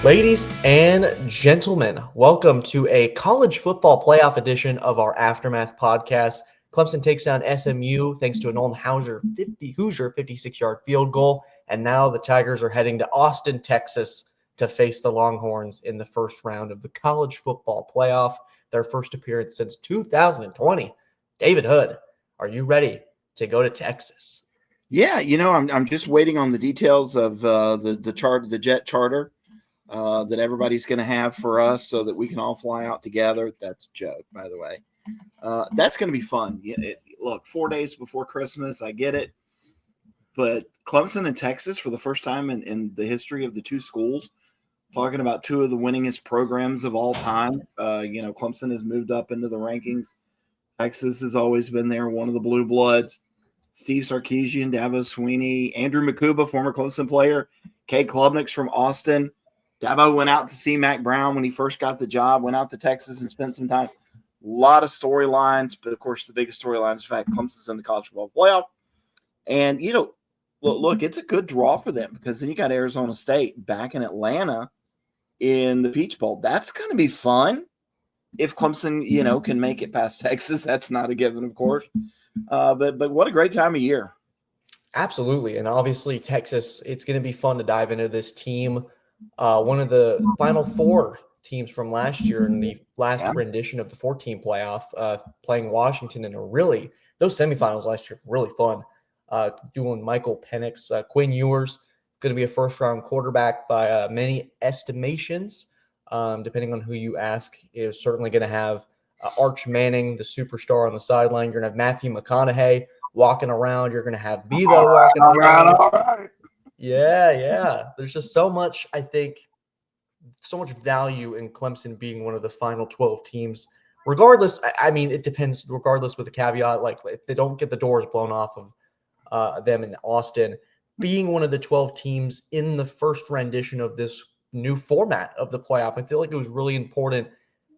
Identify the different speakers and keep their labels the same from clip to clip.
Speaker 1: Ladies and gentlemen, welcome to a college football playoff edition of our Aftermath podcast. Clemson takes down SMU thanks to a Nolan Hoosier 56-yard field goal, and now the Tigers are heading to Austin, Texas to face the Longhorns in the first round of the college football playoff, their first appearance since 2020. David Hood, are you ready to go to Texas?
Speaker 2: Yeah, I'm just waiting on the details of the jet charter that everybody's going to have for us so that we can all fly out together. That's a joke, by the way. That's going to be fun. Look, 4 days before Christmas, I get it. But Clemson and Texas, for the first time in the history of the two schools, talking about two of the winningest programs of all time. Clemson has moved up into the rankings. Texas has always been there, one of the blue bloods. Steve Sarkisian, Dabo Swinney, Andrew Makuba, former Clemson player, Kay Klubnik's from Austin. Dabo went out to see Mac Brown when he first got the job, went out to Texas and spent some time. A lot of storylines, but of course the biggest storyline is the fact Clemson's in the college football playoff. And, look, it's a good draw for them because then you got Arizona State back in Atlanta in the Peach Bowl. That's going to be fun if Clemson, can make it past Texas. That's not a given, of course. But what a great time of year.
Speaker 1: Absolutely. And obviously Texas, it's going to be fun to dive into this team. One of the Final Four teams from last year in the last rendition of the 14 playoff, playing Washington in those semifinals last year, really fun. Doing Michael Penix, Quinn Ewers, going to be a first-round quarterback by many estimations. Depending on who you ask, is certainly going to have Arch Manning, the superstar on the sideline. You're going to have Matthew McConaughey walking around. You're going to have Bevo walking around.
Speaker 2: All right.
Speaker 1: Yeah. There's just so much value in Clemson being one of the final 12 teams. Regardless, it depends, regardless with the caveat, like if they don't get the doors blown off of them in Austin, being one of the 12 teams in the first rendition of this new format of the playoff, I feel like it was really important.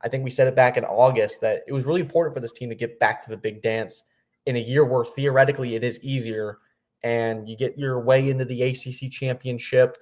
Speaker 1: I think we said it back in August that it was really important for this team to get back to the big dance in a year where theoretically it is easier and you get your way into the ACC Championship.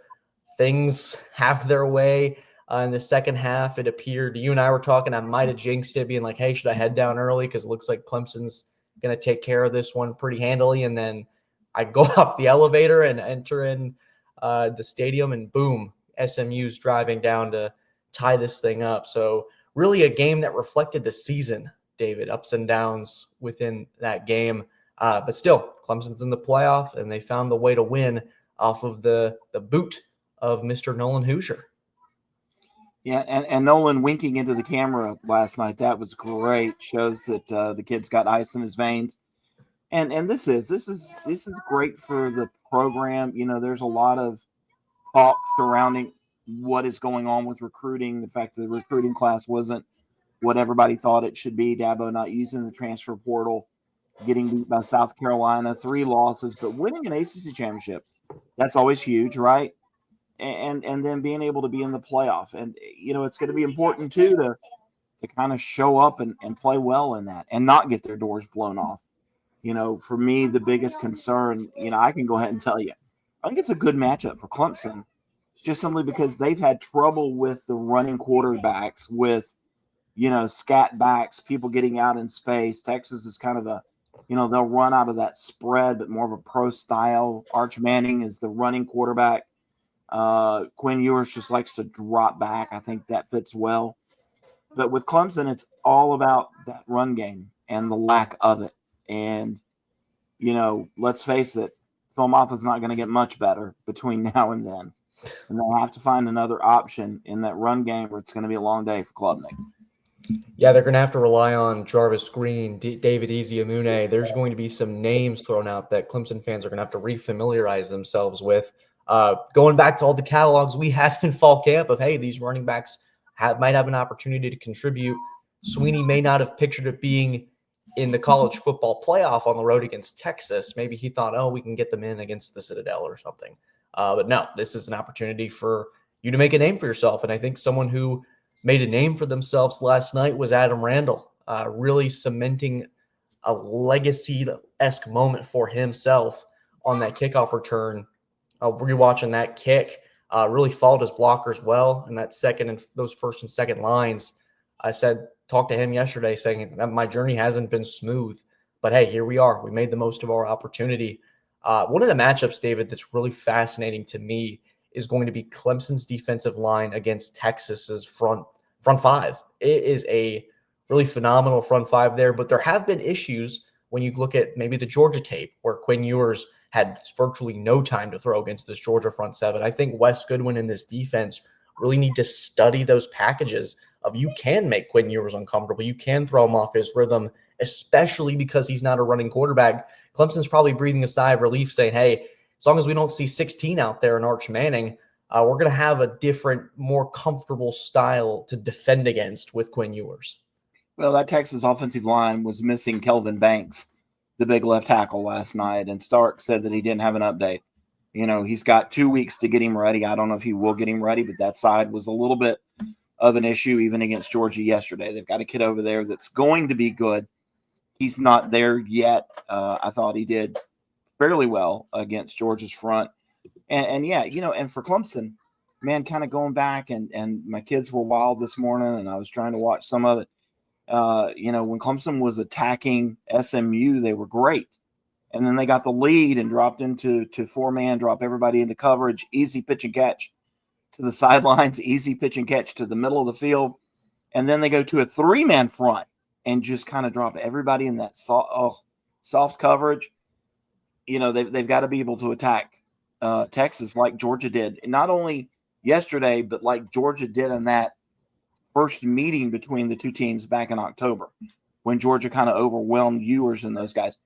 Speaker 1: Things have their way in the second half. It appeared, you and I were talking, I might have jinxed it, being like, hey, should I head down early? Because it looks like Clemson's going to take care of this one pretty handily. And then I go up the elevator and enter in the stadium, and boom, SMU's driving down to tie this thing up. So really a game that reflected the season, David, ups and downs within that game. But still, Clemson's in the playoff, and they found the way to win off of the boot of Mr. Nolan Hoosier.
Speaker 2: Yeah, and Nolan winking into the camera last night, that was great. Shows that the kid's got ice in his veins. And this is great for the program. There's a lot of talk surrounding what is going on with recruiting, the fact that the recruiting class wasn't what everybody thought it should be. Dabo not using the transfer portal, getting beat by South Carolina, 3 losses, but winning an ACC championship, that's always huge, right? And then being able to be in the playoff. And, it's going to be important, too, to kind of show up and play well in that and not get their doors blown off. For me, the biggest concern, I can go ahead and tell you, I think it's a good matchup for Clemson, just simply because they've had trouble with the running quarterbacks, with, scat backs, people getting out in space. Texas is kind of they'll run out of that spread, but more of a pro style. Arch Manning is the running quarterback. Quinn Ewers just likes to drop back. I think that fits well. But with Clemson, it's all about that run game and the lack of it. And, let's face it, Phil Moffitt's not going to get much better between now and then. And they'll have to find another option in that run game, or it's going to be a long day for Klubnik.
Speaker 1: Yeah, they're going to have to rely on Jarvis Green, David Eziamune. There's going to be some names thrown out that Clemson fans are going to have to refamiliarize themselves with. Going back to all the catalogs we had in fall camp of, hey, these running backs might have an opportunity to contribute. Swinney may not have pictured it being in the college football playoff on the road against Texas. Maybe he thought, we can get them in against the Citadel or something. But no, this is an opportunity for you to make a name for yourself. And I think someone who made a name for themselves last night was Adam Randall, really cementing a legacy-esque moment for himself on that kickoff return. Rewatching that kick, really followed his blockers well in that those first and second lines. I talked to him yesterday saying that my journey hasn't been smooth, but hey, here we are. We made the most of our opportunity. One of the matchups, David, that's really fascinating to me is going to be Clemson's defensive line against Texas's front five. It is a really phenomenal front five there, but there have been issues when you look at maybe the Georgia tape where Quinn Ewers had virtually no time to throw against this Georgia front seven. I think Wes Goodwin and this defense really need to study those packages of you can make Quinn Ewers uncomfortable. You can throw him off his rhythm, especially because he's not a running quarterback. Clemson's probably breathing a sigh of relief saying, hey, as long as we don't see 16 out there in Arch Manning, we're going to have a different, more comfortable style to defend against with Quinn Ewers.
Speaker 2: Well, that Texas offensive line was missing Kelvin Banks, the big left tackle, last night, and Stark said that he didn't have an update. He's got 2 weeks to get him ready. I don't know if he will get him ready, but that side was a little bit of an issue even against Georgia yesterday. They've got a kid over there that's going to be good. He's not there yet. I thought he did fairly well against Georgia's front. And for Clemson, man, kind of going back and my kids were wild this morning and I was trying to watch some of it. When Clemson was attacking SMU, they were great. And then they got the lead and dropped into four-man, drop everybody into coverage, easy pitch and catch to the sidelines, easy pitch and catch to the middle of the field. And then they go to a three-man front and just kind of drop everybody in that soft coverage. They've got to be able to attack Texas like Georgia did. Not only yesterday, but like Georgia did in that first meeting between the two teams back in October when Georgia kind of overwhelmed Ewers and those guys.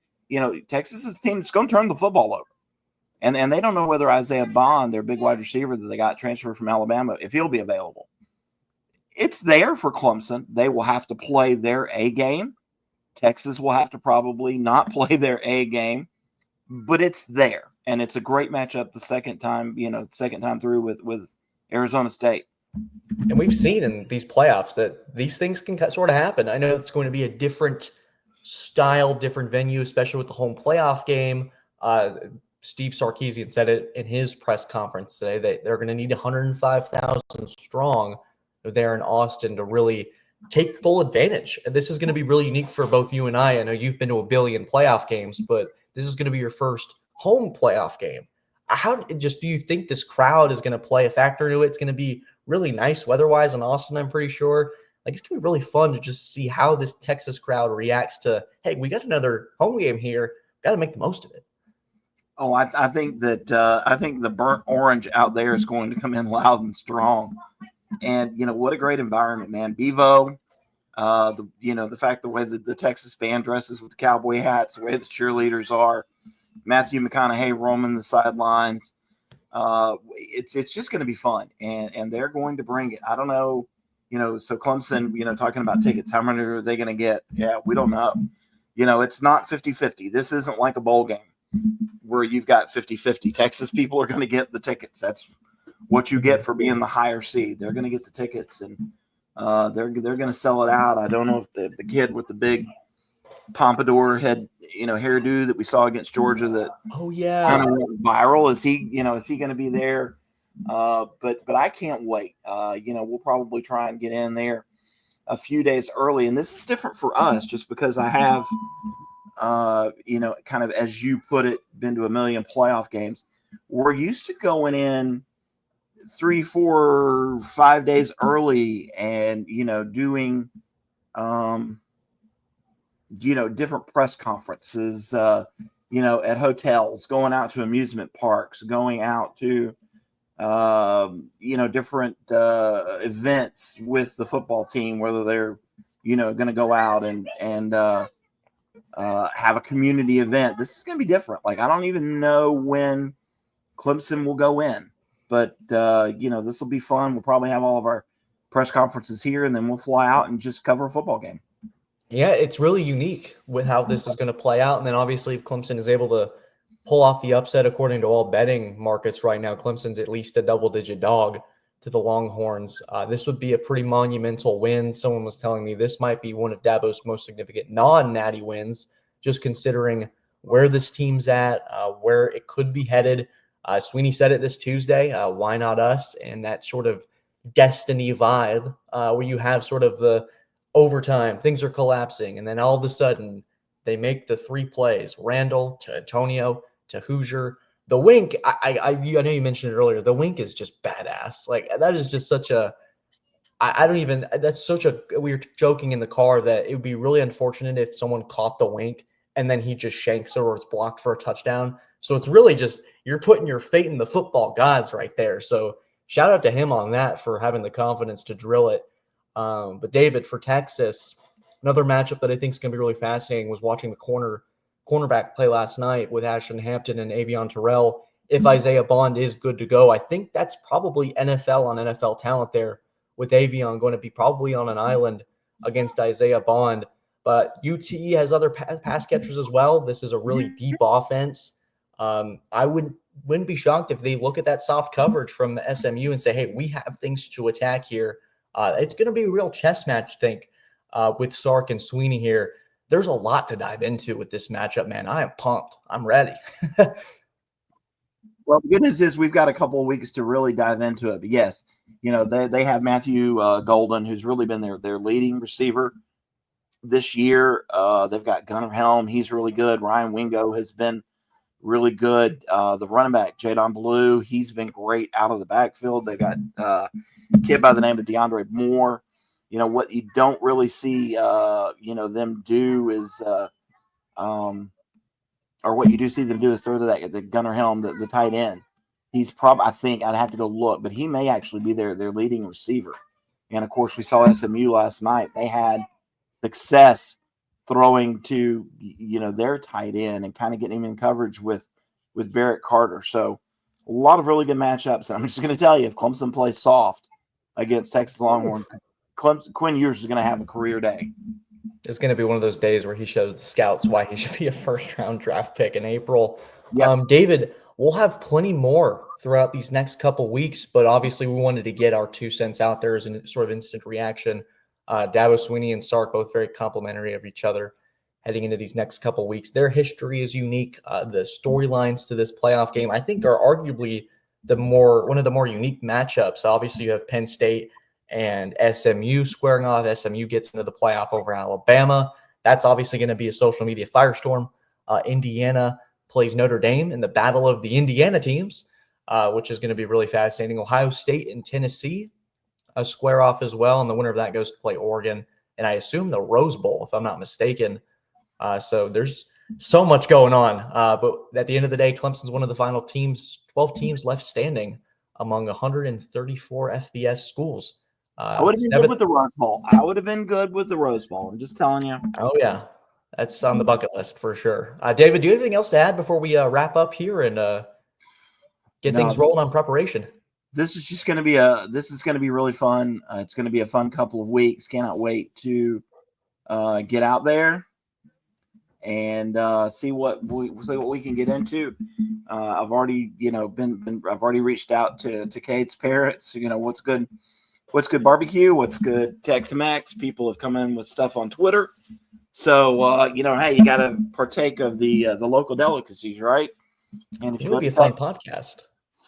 Speaker 2: Texas is a team that's going to turn the football over. And they don't know whether Isaiah Bond, their big wide receiver that they got transferred from Alabama, if he'll be available. It's there for Clemson. They will have to play their A game. Texas will have to probably not play their A game, but it's there. And it's a great matchup the second time through with Arizona State.
Speaker 1: And we've seen in these playoffs that these things can sort of happen. I know it's going to be a different style, different venue, especially with the home playoff game. Steve Sarkisian said it in his press conference today that they're going to need 105,000 strong there in Austin to really take full advantage. And this is going to be really unique for both you and I. I know you've been to a billion playoff games, but this is going to be your first home playoff game. Do you think this crowd is going to play a factor into it? It's going to be really nice weather-wise in Austin, I'm pretty sure. It's going to be really fun to just see how this Texas crowd reacts to, hey, we got another home game here. Got to make the most of it.
Speaker 2: Oh, I think the burnt orange out there is going to come in loud and strong. And, what a great environment, man. Bevo, the fact the way that the Texas band dresses with the cowboy hats, the way the cheerleaders are, Matthew McConaughey roaming the sidelines. It's just going to be fun. And they're going to bring it. I don't know, so Clemson, talking about tickets, how many are they going to get? Yeah, we don't know. It's not 50-50. This isn't like a bowl game where you've got 50-50. Texas people are going to get the tickets. That's what you get for being the higher seed. They're going to get the tickets, and they're going to sell it out. I don't know if the kid with the big pompadour head, hairdo that we saw against Georgia that kind of went viral, is he going to be there? But I can't wait. We'll probably try and get in there a few days early, and this is different for us just because I have kind of, as you put it, been to a million playoff games. We're used to going in 3, 4, 5 days early and, doing, different press conferences, at hotels, going out to amusement parks, going out to, different events with the football team, whether they're, going to go out and have a community event. This is going to be different. I don't even know when Clemson will go in, but this will be fun. We'll probably have all of our press conferences here, and then we'll fly out and just cover a football game.
Speaker 1: Yeah, it's really unique with how this is going to play out. And then obviously if Clemson is able to pull off the upset, according to all betting markets right now, Clemson's at least a double-digit dog to the Longhorns. This would be a pretty monumental win. Someone was telling me this might be one of Dabo's most significant non-natty wins, just considering where this team's at, where it could be headed. Sweeney said it this Tuesday. Why not us? And that sort of destiny vibe where you have sort of the overtime, things are collapsing, and then all of a sudden they make the 3 plays: Randall to Antonio to Hoosier. The wink, I know you mentioned it earlier. The wink is just badass. Like, that is just such a. I don't even. That's such a. We were joking in the car that it would be really unfortunate if someone caught the wink and then he just shanks it or it's blocked for a touchdown. So it's really just, you're putting your fate in the football gods right there. So shout out to him on that for having the confidence to drill it. But David, for Texas, another matchup that I think is going to be really fascinating was watching the cornerback play last night with Ashton Hampton and Avion Terrell. If Isaiah Bond is good to go, I think that's probably NFL on NFL talent there, with Avion going to be probably on an island against Isaiah Bond. But UTE has other pass catchers as well. This is a really deep offense. I wouldn't be shocked if they look at that soft coverage from SMU and say, hey, we have things to attack here. It's going to be a real chess match, I think, with Sark and Sweeney here. There's a lot to dive into with this matchup, man. I am pumped. I'm ready.
Speaker 2: Well, the good news is we've got a couple of weeks to really dive into it. But yes, they have Matthew Golden, who's really been their leading receiver this year. They've got Gunnar Helm. He's really good. Ryan Wingo has been really good. The running back, Jadon Blue, he's been great out of the backfield. They got a kid by the name of DeAndre Moore. What you don't really see, them do is, or what you do see them do is throw to the Gunnar Helm, the tight end. He's probably, I think I'd have to go look, but he may actually be their leading receiver. And of course, we saw SMU last night. They had success throwing to their tight end and kind of getting him in coverage with Barrett Carter. So a lot of really good matchups. And I'm just going to tell you, if Clemson plays soft against Texas Longhorns, Quinn Ewers is going to have a career day.
Speaker 1: It's going to be one of those days where he shows the scouts why he should be a first-round draft pick in April. Yep. David, we'll have plenty more throughout these next couple weeks, but obviously we wanted to get our 2 cents out there as a sort of instant reaction. Dabo Sweeney and Sark, both very complimentary of each other heading into these next couple weeks. Their history is unique. The storylines to this playoff game, I think, are arguably one of the more unique matchups. Obviously, you have Penn State and SMU squaring off. SMU gets into the playoff over Alabama. That's obviously going to be a social media firestorm. Indiana plays Notre Dame in the battle of the Indiana teams, which is going to be really fascinating. Ohio State and Tennessee square off as well, and the winner of that goes to play Oregon, and I assume the Rose Bowl, if I'm not mistaken. So there's so much going on. But at the end of the day, Clemson's one of the final teams, 12 teams left standing among 134 FBS schools.
Speaker 2: I would have been good with the Rose Bowl. I'm just telling you.
Speaker 1: Oh, yeah. That's on the bucket list for sure. David, do you have anything else to add before we wrap up here and get things rolling on preparation?
Speaker 2: This is just going to be really fun. It's going to be a fun couple of weeks. Cannot wait to get out there and see what we can get into. I've already reached out to Kate's parents. What's good barbecue? What's good Tex-Mex? People have come in with stuff on Twitter. So hey, you got to partake of the local delicacies, right? And if
Speaker 1: it would be a fun podcast.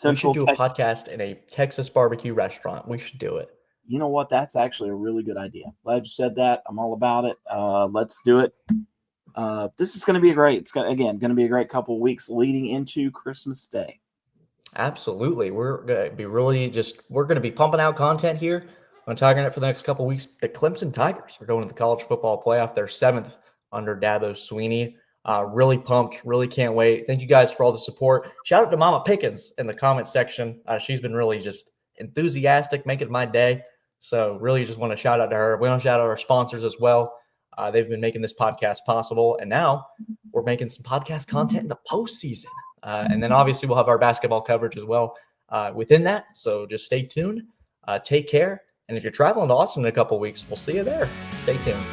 Speaker 1: We should do a podcast in a Texas barbecue restaurant. We should do it.
Speaker 2: You know what? That's actually a really good idea. Glad you said that. I'm all about it. Let's do it. This is going to be going to be a great couple of weeks leading into Christmas Day.
Speaker 1: Absolutely. We're going to be pumping out content here on TigerNet for the next couple of weeks. The Clemson Tigers are going to the college football playoff. They're 7th under Dabo Sweeney. Really pumped. Really can't wait. Thank you guys for all the support. Shout out to Mama Pickens in the comment section. She's been really just enthusiastic, making my day. So really just want to shout out to her. We want to shout out our sponsors as well. They've been making this podcast possible. And now we're making some podcast content in the postseason. And then obviously we'll have our basketball coverage as well within that. So just stay tuned. Take care. And if you're traveling to Austin in a couple of weeks, we'll see you there. Stay tuned.